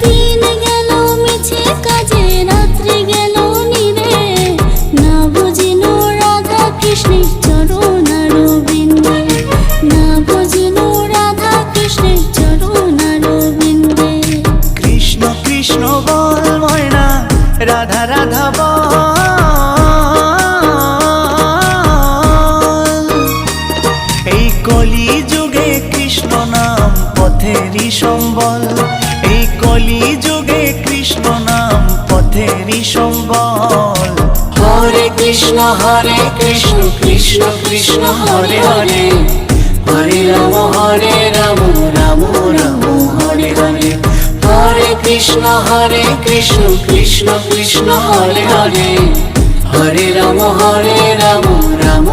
দিন গেল মিছে কাজে, রাত্রি গেল নীরে, না বুঝিল রাধা কৃষ্ণের চরণ অরবিন্দে, না বুঝিল রাধা কৃষ্ণের চরণ অরবিন্দে। কৃষ্ণ কৃষ্ণ বল ময়না, রাধা রাধা বল। এই কলি যুগে কৃষ্ণ নাম পথেরই সম্বল, এই কলি যুগে কৃষ্ণ নাম পথেরই সম্বল। হরে কৃষ্ণ কৃষ্ণ কৃষ্ণ হরে হরে, হরে রাম রাম রাম হরে হরে। হরে কৃষ্ণ কৃষ্ণ কৃষ্ণ হরে হরে, হরে রাম রাম রাম